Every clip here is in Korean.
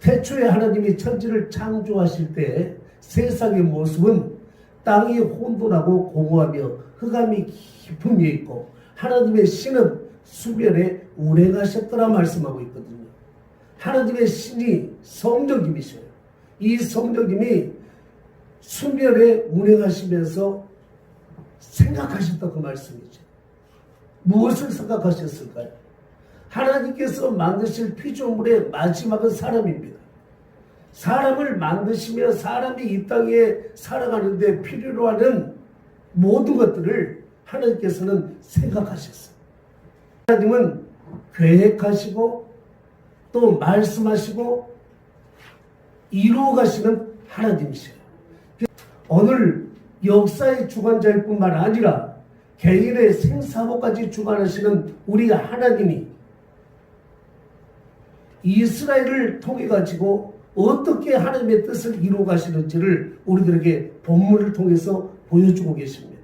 태초에 하나님이 천지를 창조하실 때 세상의 모습은 땅이 혼돈하고 공허하며 흑암이 깊은 위에 있고 하나님의 신은 수면에 운행하셨더라 말씀하고 있거든요. 하나님의 신이 성령님이셔요. 이 성령님이 수면에 운행하시면서 생각하셨다 그 말씀이죠. 무엇을 생각하셨을까요? 하나님께서 만드실 피조물의 마지막은 사람입니다. 사람을 만드시며 사람이 이 땅에 살아가는데 필요로 하는 모든 것들을 하나님께서는 생각하셨어요. 하나님은 계획하시고 또 말씀하시고 이루어가시는 하나님이세요. 오늘 역사의 주관자일 뿐만 아니라 개인의 생사고까지 주관하시는 우리 하나님이 이스라엘을 통해 가지고 어떻게 하나님의 뜻을 이루어 가시는지를 우리들에게 본문을 통해서 보여주고 계십니다.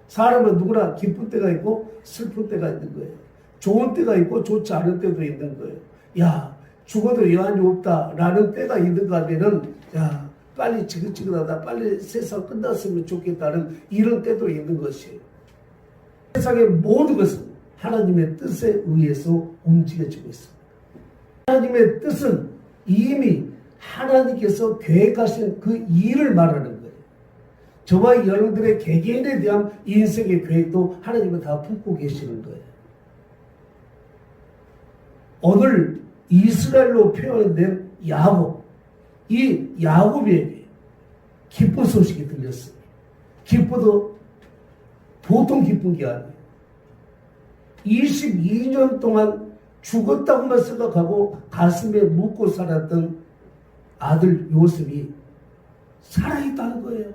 사람은 누구나 기쁜 때가 있고 슬픈 때가 있는 거예요. 좋은 때가 있고 좋지 않은 때도 있는 거예요. 야, 죽어도 여한이 없다라는 때가 있는가 하면은 야, 빨리 지긋지긋하다, 빨리 세상 끝났으면 좋겠다는 이런 때도 있는 것이에요. 세상의 모든 것은 하나님의 뜻에 의해서 움직여지고 있습니다. 하나님의 뜻은 이미 하나님께서 계획하신 그 일을 말하는 거예요. 저와 여러분들의 개개인에 대한 인생의 계획도 하나님은 다 품고 계시는 거예요. 오늘 이스라엘로 표현된 야곱, 이 야곱에게 기쁜 소식이 들렸습니다. 기뻐도 보통 기쁜 게 아니에요. 22년 동안 죽었다고만 생각하고 가슴에 묻고 살았던 아들 요셉이 살아있다는 거예요.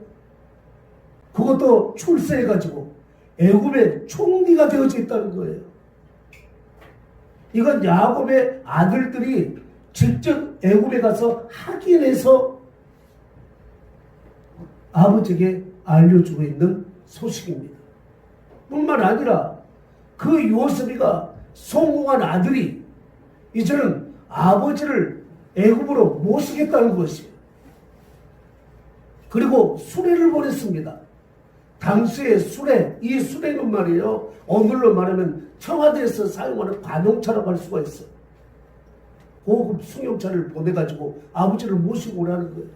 그것도 출세해가지고 애굽의 총리가 되어져 있다는 거예요. 이건 야곱의 아들들이 직접 애굽에 가서 확인해서 아버지에게 알려주고 있는 소식입니다. 뿐만 아니라 그 요셉이가 성공한 아들이 이제는 아버지를 애굽으로 모시겠다는 것이에요. 그리고 수레를 보냈습니다. 당시의 수레, 이 수레는 말이에요. 오늘로 말하면 청와대에서 사용하는 관용차라고 할 수가 있어요. 고급 승용차를 보내가지고 아버지를 모시고 오라는 거예요.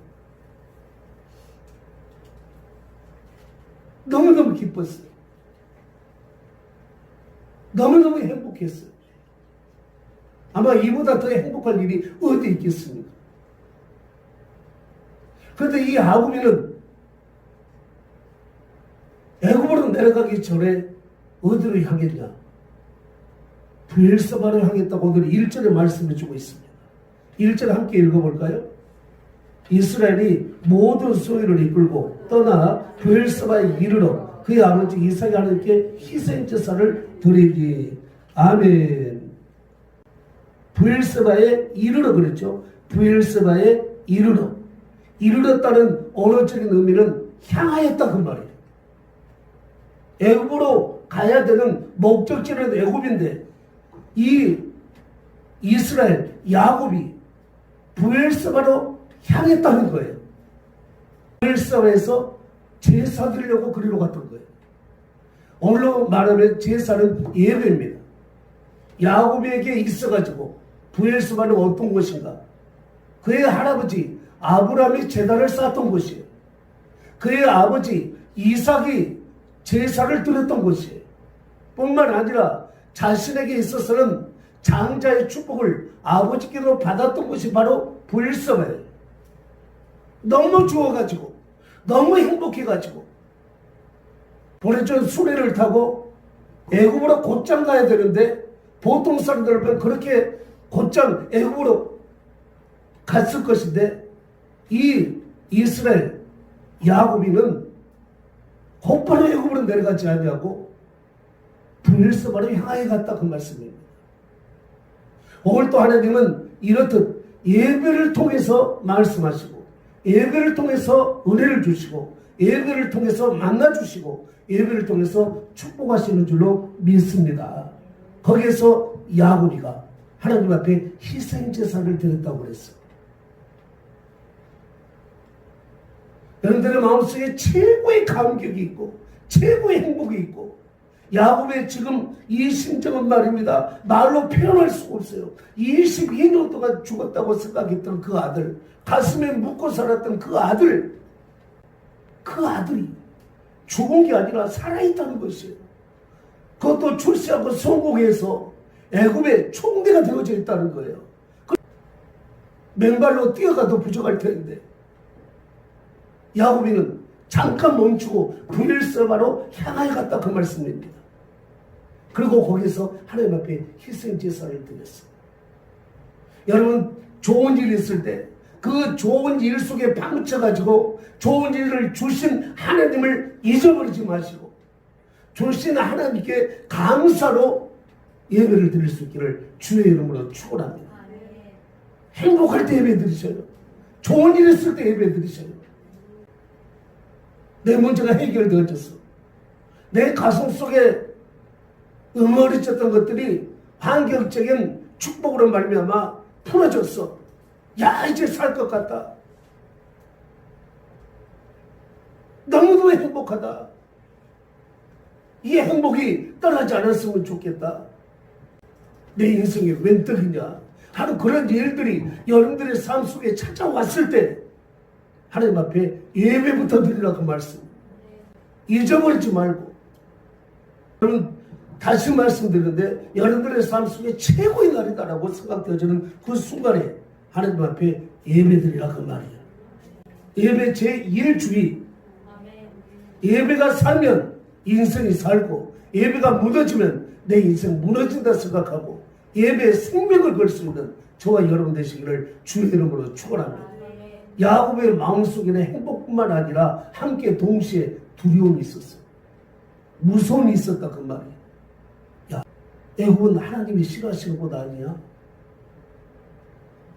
너무너무 기뻤어요. 너무너무 행복했어요. 아마 이보다 더 행복한 일이 어디 있겠습니까? 그런데 이 야곱이는 애굽으로 내려가기 전에 어디로 향했냐? 브엘세바를 향했다고 오늘 1절에 말씀해 주고 있습니다. 1절 함께 읽어볼까요? 이스라엘이 모든 소유를 이끌고 떠나 브엘세바에 이르러 그의 아버지 이삭이 하나님께 희생제사를 드리기. 아멘. 브엘세바에 이르러 그랬죠. 브엘세바에 이르러. 이르렀다는 언어적인 의미는 향하였다 그 말이에요. 애굽으로 가야 되는 목적지는 애굽인데 이 이스라엘 야곱이 브엘세바로 향했다는 거예요. 브엘세바에서 제사 드리려고 그리로 갔던 거예요. 오늘로 말하면 제사는 예배입니다. 야곱에게 있어가지고 브엘세바는 어떤 곳인가? 그의 할아버지 아브라함이 제단을 쌓았던 곳이에요. 그의 아버지 이삭이 제사를 드렸던 곳이에요. 뿐만 아니라 자신에게 있어서는 장자의 축복을 아버지께로 받았던 곳이 바로 브엘세바예요. 너무 좋아가지고 너무 행복해가지고 보내준 수레를 타고 애굽으로 곧장 가야 되는데 보통 사람들은 그렇게 곧장 애굽으로 갔을 것인데 이 이스라엘 야곱이는 곧바로 애굽으로 내려가지 아니하고 브엘세바로 향하여 갔다 그 말씀입니다. 오늘 또 하나님은 이렇듯 예배를 통해서 말씀하시고 예배를 통해서 은혜를 주시고 예배를 통해서 만나주시고 예배를 통해서 축복하시는 줄로 믿습니다. 거기에서 야곱이가 하나님 앞에 희생제사를 드렸다고 그랬어. 여러분들의 마음속에 최고의 감격이 있고 최고의 행복이 있고, 야곱의 지금 이 심정은 말입니다, 말로 표현할 수가 없어요. 22년 동안 죽었다고 생각했던 그 아들, 가슴에 묻고 살았던 그 아들이 죽은 게 아니라 살아있다는 것이에요. 그것도 출세하고 성공해서 애굽의 총대가 되어져 있다는 거예요. 맨발로 뛰어가도 부족할 텐데 야곱이는 잠깐 멈추고 브엘세바로 향하여 갔다, 그 말씀입니다. 그리고 거기서 하나님 앞에 희생제사를 드렸어요. 여러분, 좋은 일이 있을 때 그 좋은 일 속에 방쳐가지고 좋은 일을 주신 하나님을 잊어버리지 마시고 주신 하나님께 감사로 예배를 드릴 수 있기를 주의 이름으로 축원합니다. 행복할 때 예배 드리셔요. 좋은 일 있을 때 예배 드리셔요. 내 문제가 해결되어졌어. 내 가슴 속에 응어리쳤던 것들이 환경적인 축복으로 말미암아 풀어졌어. 야, 이제 살 것 같다. 너무도 행복하다. 이 행복이 떠나지 않았으면 좋겠다. 내 인생이 웬 떡이냐 하는 그런 일들이 여러분들의 삶 속에 찾아왔을 때 하나님 앞에 예배부터 드리라, 그 말씀. 잊어버리지 말고. 여러분, 다시 말씀드리는데 여러분들의 삶 속에 최고의 날이다라고 생각되어지는 그 순간에 하나님 앞에 예배드리라, 그 말이에요. 예배 제1주의. 예배가 살면 인생이 살고, 예배가 무너지면 내 인생 무너진다 생각하고 예배에 생명을 걸 수 있는 저와 여러분 되시기를 주의 이름으로 축원합니다. 야곱의 마음속에는 행복뿐만 아니라 함께 동시에 두려움이 있었어요. 무서움이 있었다, 그 말이에요. 야, 애굽은 하나님이 싫어하시는 곳 아니야?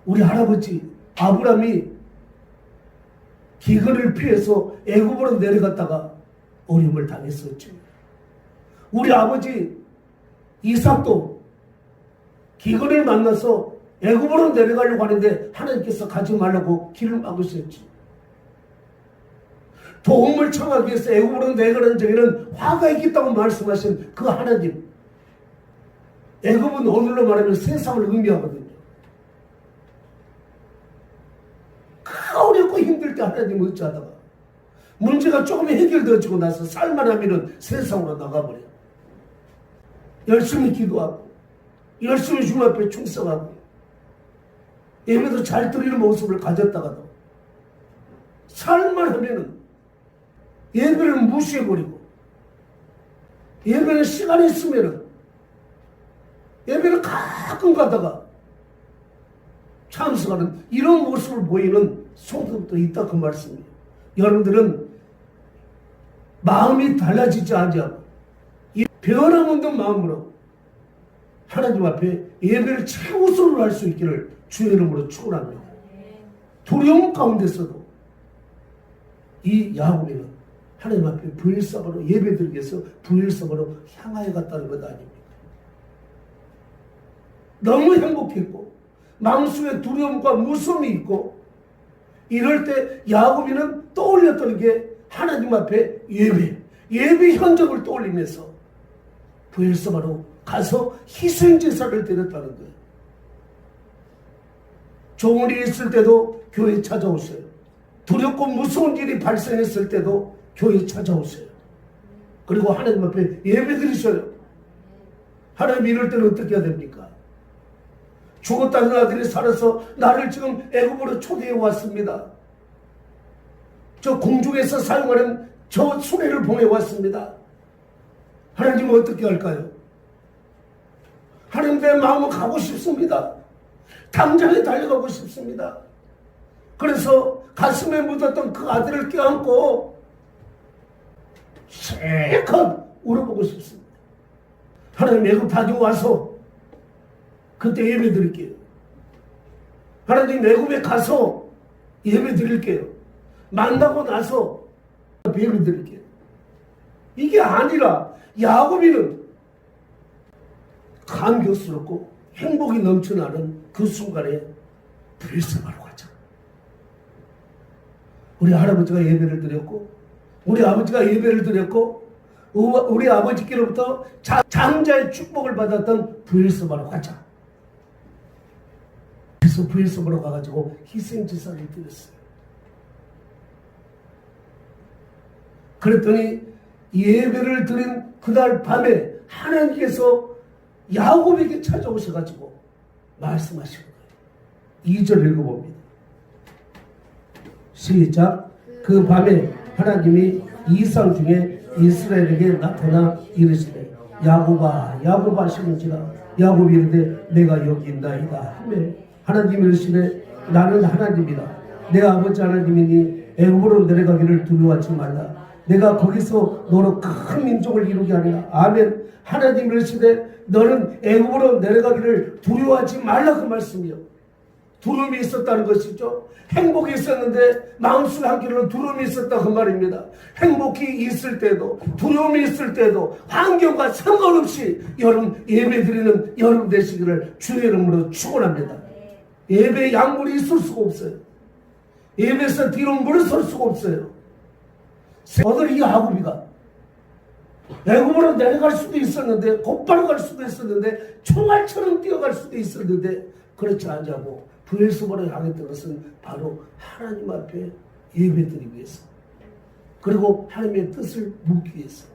우리 할아버지 아브라함이 기근을 피해서 애굽으로 내려갔다가 어려움을 당했었죠. 우리 아버지 이삭도 기근을 만나서 애굽으로 내려가려고 하는데 하나님께서 가지 말라고 길을 막으셨지. 도움을 청하기 위해서 애굽으로 내려가는 적에는 화가 있겠다고 말씀하신 그 하나님. 애굽은 오늘로 말하면 세상을 의미하거든요. 어렵고 힘들 때 하나님 어찌하다가 문제가 조금 해결되어지고 나서 살만하면 세상으로 나가버려. 열심히 기도하고 열심히 주님 앞에 충성하고 예배도 잘 드리는 모습을 가졌다가도 살만하면 예배를 무시해버리고, 예배는 시간이 있으면 예배를 가끔 가다가 참석하는 이런 모습을 보이는 성도도 있다, 그 말씀이에요. 여러분들은 마음이 달라지지 않고 이 변함없는 마음으로 하나님 앞에 예배를 최우선으로 할 수 있기를 주의 이름으로 축원합니다. 두려움 가운데서도 이 야곱이는 하나님 앞에 브엘사바로 예배드리기 위해서 브엘사바로 향하여 갔다는 것 아닙니까? 너무 행복했고 마음속에 두려움과 무서움이 있고 이럴 때 야곱이는 떠올렸던 게 하나님 앞에 예배 현장을 떠올리면서 브엘사바로 가서 희생제사를 드렸다는 거예요. 좋은 일이 있을 때도 교회에 찾아오세요. 두렵고 무서운 일이 발생했을 때도 교회에 찾아오세요. 그리고 하나님 앞에 예배 드리셔요. 하나님, 이럴 때는 어떻게 해야 됩니까? 죽었다는 아들이 살아서 나를 지금 애굽으로 초대해 왔습니다. 저 공중에서 사용하는 저 수레를 보내왔습니다. 하나님은 어떻게 할까요? 하나님, 내 마음은 가고 싶습니다. 당장에 달려가고 싶습니다. 그래서 가슴에 묻었던 그 아들을 껴안고 실컷 울어보고 싶습니다. 하나님, 애굽 다녀와서 그때 예배 드릴게요. 하나님, 애굽에 가서 예배 드릴게요. 만나고 나서 예배 드릴게요. 이게 아니라 야곱이는 감격스럽고 행복이 넘쳐나는 그 순간에 불쌍하러 가자. 우리 할아버지가 예배를 드렸고, 우리 아버지가 예배를 드렸고, 우리 아버지께로부터 장자의 축복을 받았던 부엘섬으로 가자. 그래서 부엘섬으로 가가지고 희생제사를 드렸어요. 그랬더니 예배를 드린 그날 밤에 하나님께서 야곱에게 찾아오셔가지고 말씀하신 거예요. 2절 읽어봅니다. 시작. 그 밤에 하나님이 이상 중에 이스라엘에게 나타나 이르시되 야곱아 야곱아 하시는지라. 야곱이 이르되 내가 여기 있나이다 하며 하나님이 이르시되 나는 하나님이라. 내 아버지 하나님이니 애굽으로 내려가기를 두려워하지 말라. 내가 거기서 너로 큰 민족을 이루게 하리라. 아멘. 하나님이 이르시되 너는 애굽으로 내려가기를 두려워하지 말라. 그 말씀이요. 두려움이 있었다는 것이죠. 행복이 있었는데 마음속 한켠으로 두려움이 있었다 그 말입니다. 행복이 있을 때도 두려움이 있을 때도 환경과 상관없이 여러분 예배드리는 여러분 되시기를 주의 이름으로 축원합니다. 예배에 약물이 있을 수가 없어요. 예배에서 뒤로 물러설 수가 없어요. 오늘 이 야곱이가 애굽으로 내려갈 수도 있었는데 곧바로 갈 수도 있었는데 총알처럼 뛰어갈 수도 있었는데 그렇지 않자고 부엘섬으로 향했던 것은 바로 하나님 앞에 예배드리기 위해서, 그리고 하나님의 뜻을 묻기 위해서.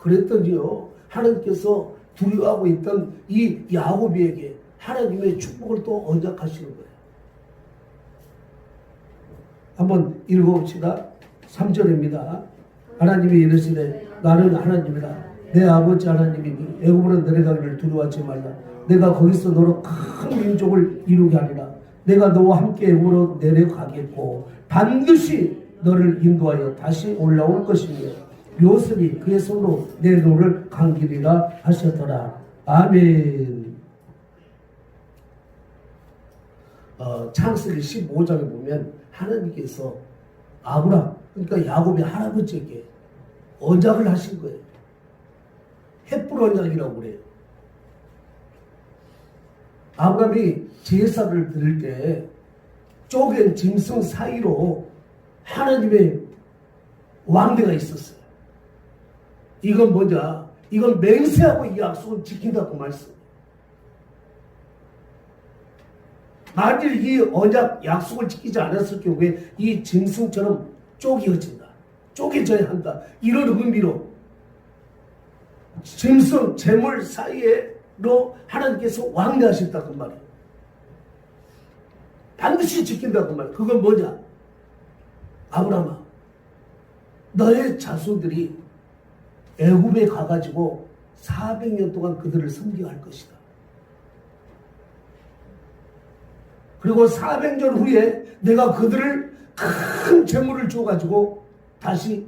그랬더니요 하나님께서 두려워하고 있던 이 야곱에게 하나님의 축복을 또 언약하시는 거예요. 한번 읽어봅시다. 3절입니다. 하나님이 이르시되 나는 하나님이라. 내 아버지 하나님이니 애굽으로 내려가기를 두려워하지 말라. 내가 거기서 너로 큰 민족을 이루게 하리라. 내가 너와 함께 애굽으로 내려가겠고 반드시 너를 인도하여 다시 올라올 것이며 요셉이 그의 손으로 내 노를 감기리라 하셨더라. 아멘. 창세기 15장에 보면 하나님께서 아브람, 그러니까 야곱의 할아버지에게 언약을 하신 거예요. 햇불 언약이라고 그래요. 아브람이 제사를 드릴 때 쪼갠 짐승 사이로 하나님의 왕대가 있었어요. 이건 뭐냐? 이건 맹세하고 이 약속을 지킨다고 말씀. 만일 이 언약 약속을 지키지 않았을 경우에 이 짐승처럼 쪼개어진다. 쪼개져야 한다. 이런 의미로 짐승 재물 사이에로 하나님께서 왕래하셨다 그 말이에요. 반드시 지킨다 그 말이에요. 그건 뭐냐? 아브라함아, 너의 자손들이 애굽에 가가지고 400년 동안 그들을 섬겨야 할 것이다. 그리고 400년 후에 내가 그들을 큰 재물을 줘가지고 다시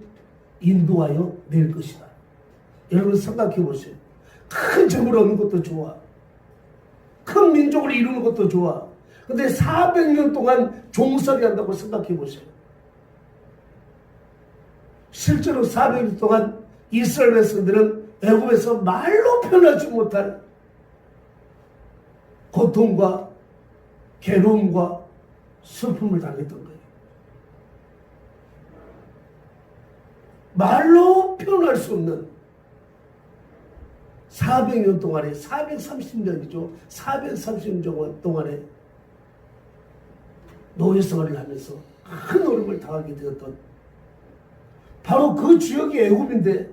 인도하여 낼 것이다. 여러분 생각해 보세요. 큰 재물 얻는 것도 좋아. 큰 민족을 이루는 것도 좋아. 근데 400년 동안 종살이 한다고 생각해 보세요. 실제로 400년 동안 이스라엘 백성들은 애굽에서 말로 표현하지 못할 고통과 괴로움과 슬픔을 당했던 거예요. 말로 표현할 수 없는 400년 동안에 430년이죠. 430년 동안에 노예생활을 하면서 큰 어려움을 당하게 되었던 바로 그 지역이 애굽인데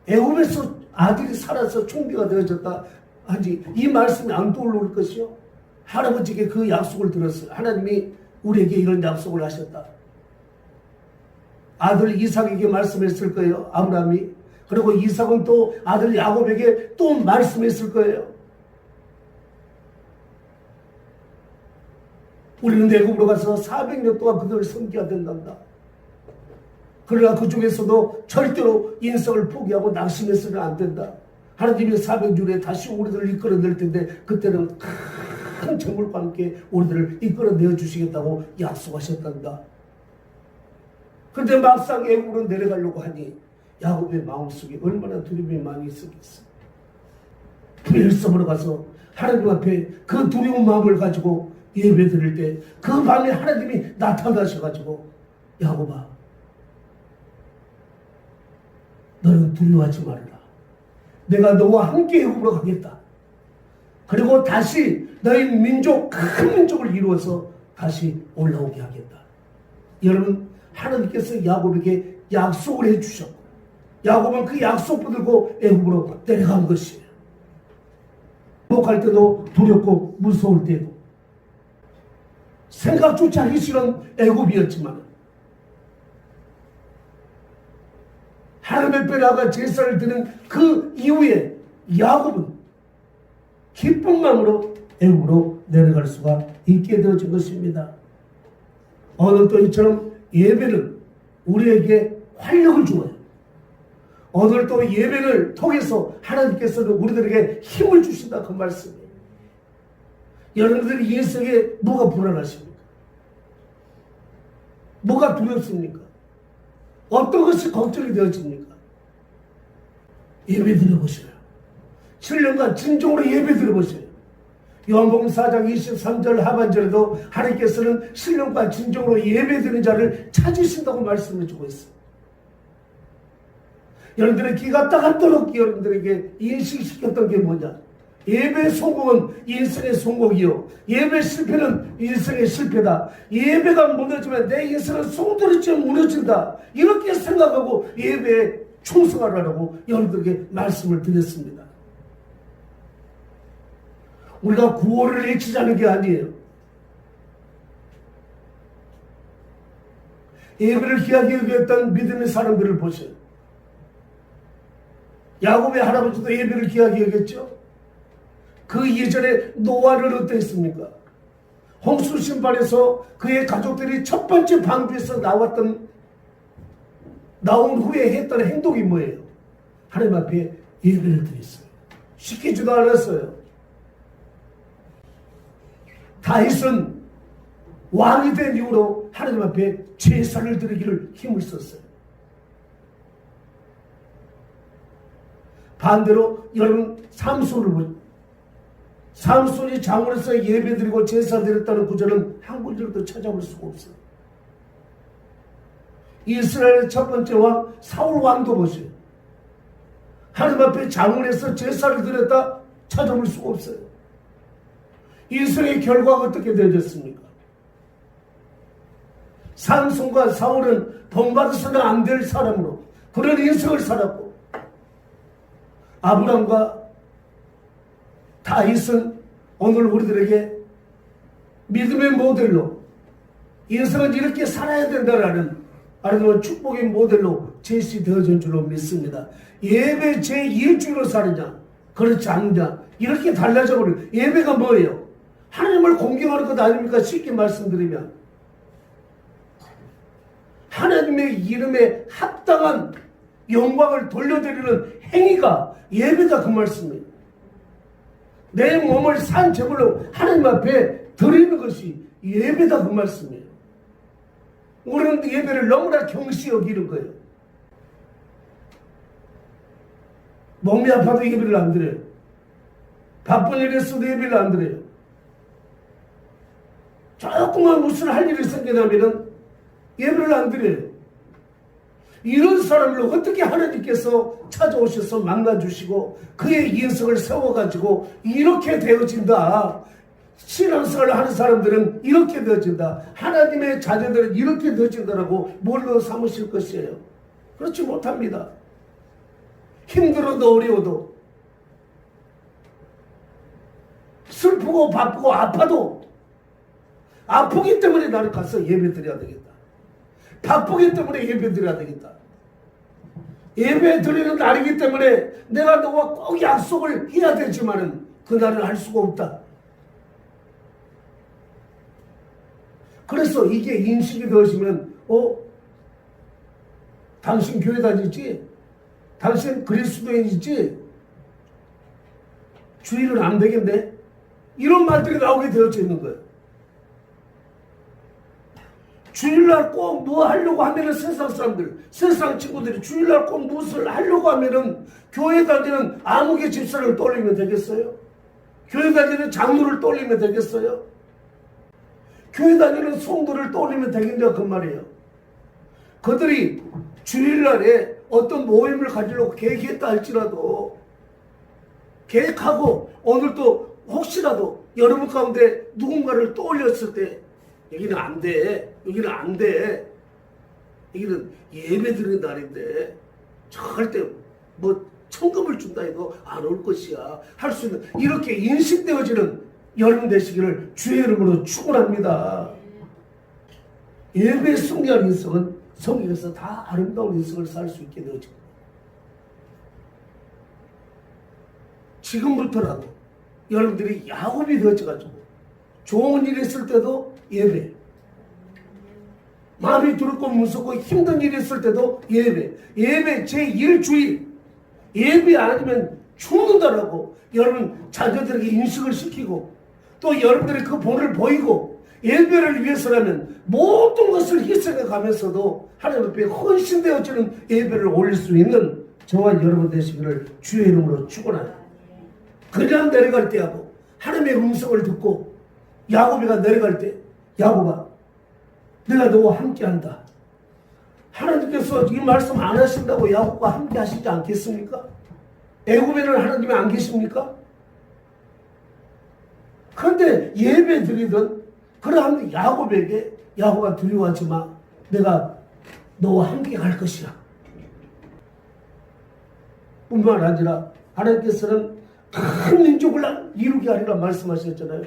애굽에서 아들이 살아서 총비가 되어졌다 하지 이 말씀이 안 떠오를 것이요. 할아버지에게 그 약속을 들었어요. 하나님이 우리에게 이런 약속을 하셨다. 아들 이삭에게 말씀했을 거예요. 아브라함이. 그리고 이삭은 또 아들 야곱에게 또 말씀했을 거예요. 우리는 애굽으로 가서 400년 동안 그들을 섬겨야 된단다. 그러나 그 중에서도 절대로 인성을 포기하고 낙심해서는 안 된다. 하나님이 400년에 다시 우리들을 이끌어낼 텐데 그때는 큰 정물과 함께 우리들을 이끌어내어 주시겠다고 약속하셨단다. 그런데 막상 애굽으로 내려가려고 하니 야곱의 마음속에 얼마나 두려움이 많이 있었겠어. 불일섬으로 가서 하나님 앞에 그 두려운 마음을 가지고 예배 드릴 때 그 밤에 하나님이 나타나셔가지고 야곱아 너는 두려워하지 말라. 내가 너와 함께 애굽으로 가겠다. 그리고 다시 너희 민족 큰 민족을 이루어서 다시 올라오게 하겠다. 여러분 하나님께서 야곱에게 약속을 해주셨고 야곱은 그 약속 붙들고 애굽으로 내려간 것이에요. 목할 때도 두렵고 무서울 때도 생각조차 하기 싫은 애굽이었지만 하나님의 뼈에 나가 제사를 드는 그 이후에 야곱은 기쁜 마음으로 애굽으로 내려갈 수가 있게 되어진 것입니다. 오늘 또 이처럼 예배는 우리에게 활력을 주어요. 오늘 또 예배를 통해서 하나님께서는 우리들에게 힘을 주신다 그 말씀이에요. 여러분들이 인생에 뭐가 불안하십니까? 뭐가 두렵습니까? 어떤 것이 걱정이 되어집니까? 예배 드려보세요. 7년간 진정으로 예배 드려보세요. 요한복음 4장 23절 하반절에도 하나님께서는 7년간 진정으로 예배 드리는 자를 찾으신다고 말씀을 주고 있습니다. 여러분들의 귀가 따갑도록 여러분들에게 인식시켰던 게 뭐냐? 예배의 성공은 인생의 성공이요, 예배 실패는 인생의 실패다. 예배가 무너지면 내 인생은 송두리처럼 무너진다. 이렇게 생각하고 예배에 충성하라고 여러분들에게 말씀을 드렸습니다. 우리가 구호를 외치자는 게 아니에요. 예배를 귀하게 여겼던 믿음의 사람들을 보세요. 야곱의 할아버지도 예배를 귀하게 여겼죠. 그 이전에 노아를 어땠습니까? 홍수 심판에서 그의 가족들이 첫 번째 방주에서 나온 후에 했던 행동이 뭐예요? 하나님 앞에 예배를 드렸어요. 시키지도 않았어요. 다윗은 왕이 된 이후로 하나님 앞에 제사를 드리기를 힘을 썼어요. 반대로 여러분 삼손을 보세요. 삼손이 장원에서 예배드리고 제사드렸다는 구절은 한 구절도 찾아볼 수가 없어요. 이스라엘의 첫 번째 왕 사울 왕도 보세요. 하나님 앞에 장원에서 제사를 드렸다 찾아볼 수가 없어요. 인생의 결과가 어떻게 되어졌습니까? 삼손과 사울은 본받아서는 안 될 사람으로 그런 인생을 살았고, 아브람과 다윗은 오늘 우리들에게 믿음의 모델로 인생은 이렇게 살아야 된다라는 아름다운 축복의 모델로 제시되어진 줄로 믿습니다. 예배 제1주로 사느냐 그렇지 않느냐 이렇게 달라져 버려요. 예배가 뭐예요? 하나님을 공경하는 것 아닙니까? 쉽게 말씀드리면 하나님의 이름에 합당한 영광을 돌려드리는 행위가 예배다 그 말씀이에요. 내 몸을 산 제물로 하나님 앞에 드리는 것이 예배다 그 말씀이에요. 우리는 예배를 너무나 경시 여기는 거예요. 몸이 아파도 예배를 안 드려요. 바쁜 일이 있어도 예배를 안 드려요. 조금만 무슨 할 일이 생겨나면 예배를 안 드려요. 이런 사람을 어떻게 하나님께서 찾아오셔서 만나주시고 그의 인생을 세워가지고 이렇게 되어진다. 신앙생활을 하는 사람들은 이렇게 되어진다. 하나님의 자녀들은 이렇게 되어진다라고 뭘로 삼으실 것이에요? 그렇지 못합니다. 힘들어도 어려워도 슬프고 바쁘고 아파도 아프기 때문에 나를 가서 예배 드려야 되겠다. 바쁘기 때문에 예배 드려야 되겠다. 예배 드리는 날이기 때문에 내가 너와 꼭 약속을 해야 되지만은 그날은 할 수가 없다. 그래서 이게 인식이 되어지면 당신 교회 다니지? 당신 그리스도인이지? 주일은 안 되겠네? 이런 말들이 나오게 되어져 있는 거예요. 주일날 꼭 뭐 하려고 하면은 세상 사람들, 세상 친구들이 주일날 꼭 무엇을 하려고 하면은 교회 다니는 아무개 집사를 떠올리면 되겠어요? 교회 다니는 장로를 떠올리면 되겠어요? 교회 다니는 성도를 떠올리면 되겠냐 그 말이에요. 그들이 주일날에 어떤 모임을 가지려고 계획했다 할지라도 계획하고 오늘 또 혹시라도 여러분 가운데 누군가를 떠올렸을 때 여기는 안 돼. 여기는 안 돼. 여기는 예배 드리는 날인데 절대 뭐 천금을 준다 이거 안 올 것이야. 할 수 있는 이렇게 인식되어지는 여러분 되시기를 주의 이름으로 축원합니다. 예배에 승리한 인생은 성경에서 다 아름다운 인생을 살 수 있게 되어집니다. 지금부터라도 여러분들이 야곱이 되어져가지고 좋은 일 있을 때도 예배, 마음이 두렵고 무섭고 힘든 일이 있을 때도 예배 제1주일 예배 아니면 죽는다라고 여러분 자녀들에게 인식을 시키고 또 여러분들이 그 본을 보이고 예배를 위해서라면 모든 것을 희생해 가면서도 하나님 앞에 헌신되어지는 예배를 올릴 수 있는 저와 여러분 되시기를 주의 이름으로 축원합니다. 그냥 내려갈 때하고 하나님의 음성을 듣고 야곱이가 내려갈 때 야곱아 내가 너와 함께한다. 하나님께서 이 말씀 안 하신다고 야곱과 함께 하시지 않겠습니까? 애굽에는 하나님이 안 계십니까? 그런데 예배 드리던 그러한 야곱에게 야곱아 두려워하지 마. 내가 너와 함께 갈 것이야. 뿐만 아니라 하나님께서는 큰 민족을 이루게 하리라 말씀하셨잖아요.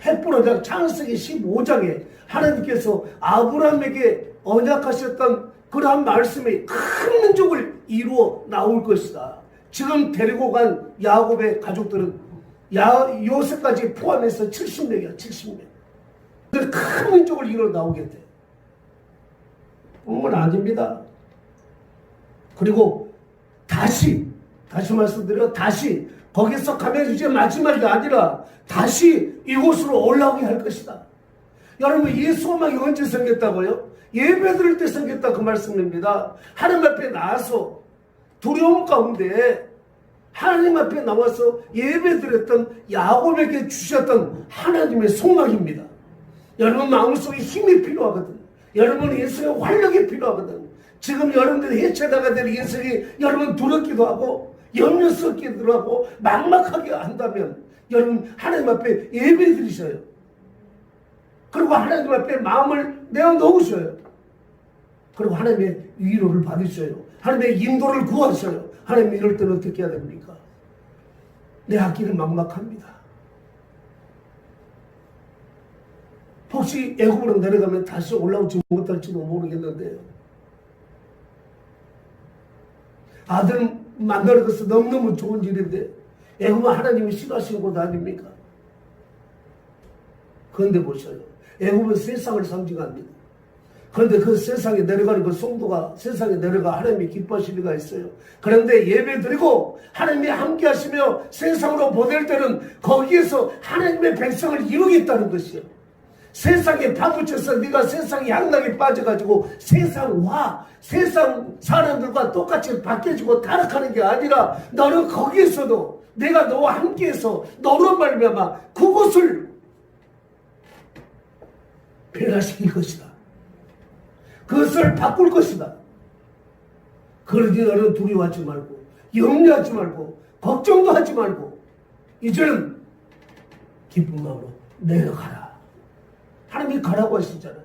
헷불어 창세기 15장에 하나님께서 아브라함에게 언약하셨던 그러한 말씀이 큰 민족을 이루어 나올 것이다. 지금 데리고 간 야곱의 가족들은 요셉까지 포함해서 70명이야. 70명. 큰 민족을 이루어 나오겠대. 그건 아닙니다. 그리고 다시 말씀드려 다시 거기서 가면 이제 마지막이 아니라 다시 이곳으로 올라오게 할 것이다. 여러분 이 소망이 언제 생겼다고요? 예배 드릴 때 생겼다 그 말씀입니다. 하나님 앞에 나와서 두려움 가운데 하나님 앞에 나와서 예배 드렸던 야곱에게 주셨던 하나님의 소망입니다. 여러분 마음속에 힘이 필요하거든. 여러분 인생에 활력이 필요하거든. 지금 여러분들이 헤쳐나가야 될 인생이 여러분 두렵기도 하고 염려스럽기도 하고 막막하게 한다면 여러분 하나님 앞에 예배 드리셔요. 그리고 하나님 앞에 마음을 내어놓으셔요. 그리고 하나님의 위로를 받으셔요. 하나님의 인도를 구하셔요. 하나님 이럴 때는 어떻게 해야 됩니까? 내 앞길은 막막합니다. 혹시 애굽으로 내려가면 다시 올라오지 못할지도 모르겠는데요. 아들 만나는 것은 너무너무 좋은 일인데 애굽은 하나님이 싫어하시는 곳 아닙니까? 그런데 보셔요. 애굽은 세상을 상징합니다. 그런데 그 세상에 내려가는 그 성도가 세상에 내려가 하나님이 기뻐하실 리가 있어요. 그런데 예배 드리고 하나님이 함께 하시며 세상으로 보낼 때는 거기에서 하나님의 백성을 이루겠다는 것이에요. 세상에 파묻혀서 네가 세상 양락에 빠져가지고 세상 사람들과 똑같이 바뀌어지고 타락하는 게 아니라 너는 거기에서도 내가 너와 함께해서 너로 말미암아 그곳을 변화시킬 것이다. 그것을 바꿀 것이다. 그러니 너는 두려워하지 말고 염려하지 말고 걱정도 하지 말고 이제는 기쁜 마음으로 내려가라. 하나님이 가라고 하시잖아요.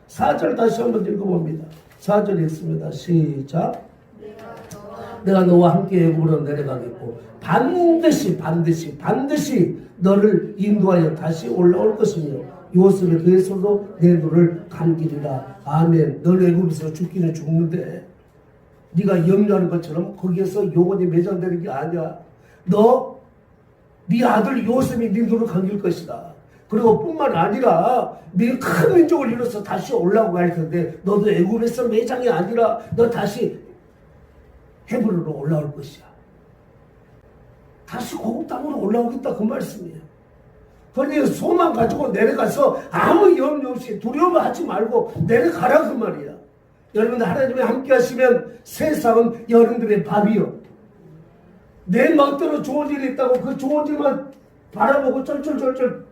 4절 다시 한번 읽어봅니다. 4절 읽습니다. 시작. 내가 너와 함께 애굽으로 내려가겠고 반드시 너를 인도하여 다시 올라올 것이며 요셉에 대해서도 내 눈을 감기리라. 아멘. 너 애굽에서 죽기는 죽는데 네가 염려하는 것처럼 거기에서 영원히 매장되는 게 아니야. 네 아들 요셉이 네 눈을 감길 것이다. 그리고 뿐만 아니라 네 큰 민족을 이뤄서 다시 올라오고 할 텐데 너도 애굽에서 매장이 아니라 너 다시 헤브론으로 올라올 것이야. 다시 고국 땅으로 올라오겠다 그 말씀이에요. 그러니 소망 가지고 내려가서 아무 염려 없이 두려워하지 말고 내려가라 그 말이야. 여러분들 하나님이 함께 하시면 세상은 여러분들의 밥이요. 내 멋대로 좋은 일이 있다고 그 좋은 일만 바라보고 쩔쩔쩔쩔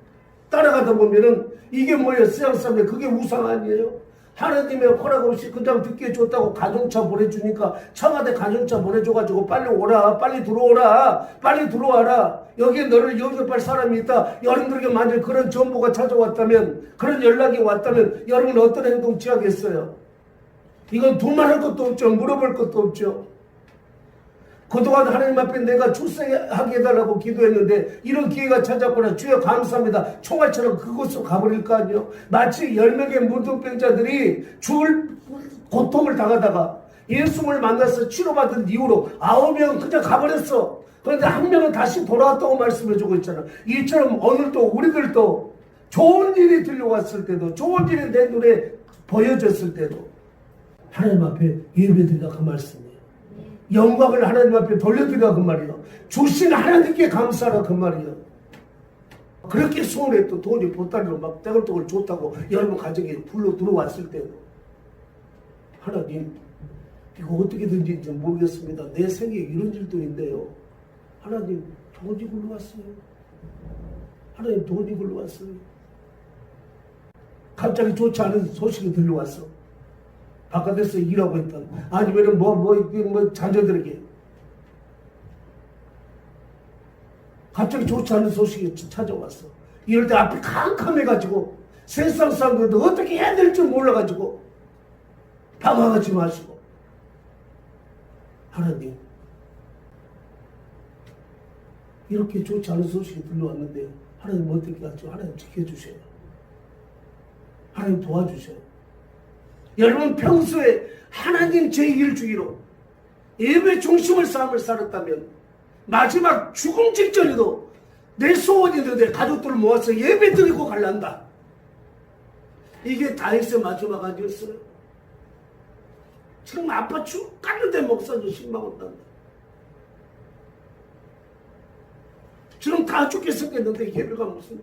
따라가다 보면은 이게 뭐예요? 세상 사람들 그게 우상 아니에요? 하나님의 허락 없이 그냥 듣기에 좋다고 가정차 보내주니까 청와대 가정차 보내줘가지고 빨리 오라, 빨리 들어오라, 빨리 들어와라. 여기에 너를 영접할 사람이 있다. 여러분들에게 만약 그런 정보가 찾아왔다면, 그런 연락이 왔다면 여러분 어떤 행동 취하겠어요? 이건 두말할 것도 없죠. 물어볼 것도 없죠. 그동안 하나님 앞에 내가 출세하게 해달라고 기도했는데 이런 기회가 찾았구나. 주여 감사합니다. 총알처럼 그곳으로 가버릴 거 아니에요. 마치 10명의 문둥병자들이 죽을 고통을 당하다가 예수를 만나서 치료받은 이후로 9명은 그냥 가버렸어. 그런데 1명은 다시 돌아왔다고 말씀해주고 있잖아. 이처럼 오늘도 우리들도 좋은 일이 들려왔을 때도, 좋은 일이 내 눈에 보여졌을 때도 하나님 앞에 예배드리라 그 말씀이에요. 영광을 하나님 앞에 돌려드리라 그 말이에요. 주신 하나님께 감사하라 그 말이에요. 그렇게 소원에 또 돈이 보따리로 막 떼글떼글 줬다고 여러분 가정에 불러 들어왔을 때도 하나님 이거 어떻게든지 모르겠습니다. 내 생에 이런 일도 있네요. 하나님 돈이 굴러왔어요. 하나님 돈이 굴러왔어요. 갑자기 좋지 않은 소식이 들려왔어. 바깥에서 일하고 있던 아니면은 뭐 자녀들에게 갑자기 좋지 않은 소식이 찾아왔어. 이럴 때 앞이 캄캄해가지고 세상 사람들도 어떻게 해야 될지 몰라가지고 방황하지 마시고 하나님 이렇게 좋지 않은 소식이 들려왔는데 하나님 어떻게 하죠? 하나님 지켜주세요. 하나님 도와주세요. 여러분 평소에 하나님 제1주기로 예배 중심을 삶을 살았다면 마지막 죽음 직전에도 내 소원이 있는데 가족들을 모아서 예배 드리고 갈란다. 이게 다윗의 마지막 아니었어요? 지금 아파 죽겠는데 목사님 신방 온단다. 지금 다 죽겠었겠는데 예배가 무슨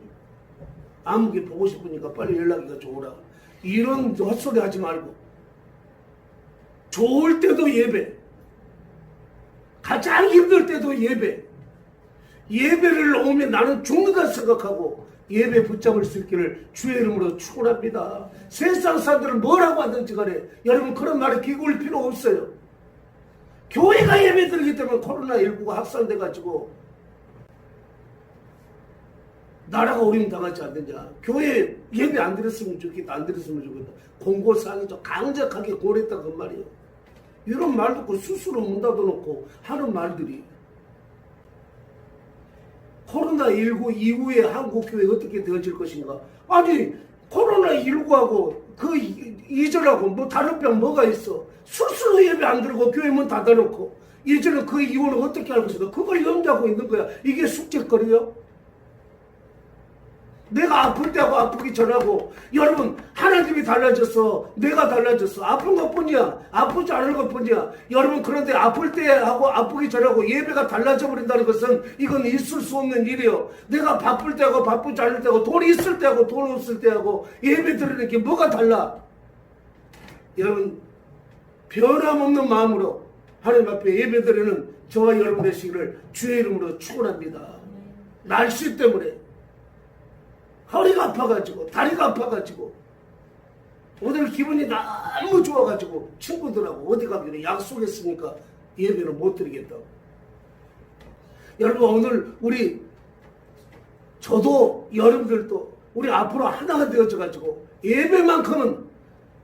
아무게 보고 싶으니까 빨리 연락이가 좋으라. 이런 헛소리 하지 말고 좋을 때도 예배, 가장 힘들 때도 예배, 예배를 오면 나는 죽는다 생각하고 예배 붙잡을 수 있기를 주의 이름으로 축원합니다. 세상 사람들은 뭐라고 하든지 간에 여러분 그런 말에 기고일 필요 없어요. 교회가 예배 드리기 때문에 코로나19가 확산돼가지고 나라가 어려움 당하지 않느냐. 교회 예배 안 드렸으면 좋겠다. 안 드렸으면 좋겠다. 공고사항이 좀 강력하게 고랬다 그 말이에요. 이런 말 듣고 스스로 문 닫아놓고 하는 말들이 코로나19 이후에 한국교회 어떻게 되어질 것인가. 아니 코로나19하고 그 이전하고 뭐 다른 병 뭐가 있어. 스스로 예배 안 드리고 교회 문 닫아놓고 이전에 그 이후는 어떻게 할 것인가. 그걸 염두하고 있는 거야. 이게 숙제거리요. 내가 아플 때하고 아프기 전하고 여러분 하나님이 달라졌어. 내가 달라졌어. 아픈 것뿐이야. 아프지 않을 것뿐이야. 여러분 그런데 아플 때하고 아프기 전하고 예배가 달라져 버린다는 것은 이건 있을 수 없는 일이요. 내가 바쁠 때하고 바쁘지 않을 때하고 돈이 있을 때하고 돈 없을 때하고 예배 드리는 게 뭐가 달라. 여러분 변함없는 마음으로 하나님 앞에 예배 드리는 저와 여러분 되시기를 주의 이름으로 축원합니다. 날씨 때문에 허리가 아파가지고 다리가 아파가지고 오늘 기분이 너무 좋아가지고 친구들하고 어디 가기로 약속했으니까 예배를 못 드리겠다고. 여러분 오늘 저도 여러분들도 우리 앞으로 하나가 되어져가지고 예배만큼은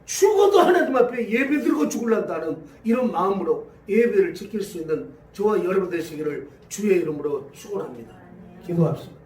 죽어도 하나님 앞에 예배 드리고 죽을란다는 이런 마음으로 예배를 지킬 수 있는 저와 여러분 되시기를 주의 이름으로 축원합니다. 기도합시다.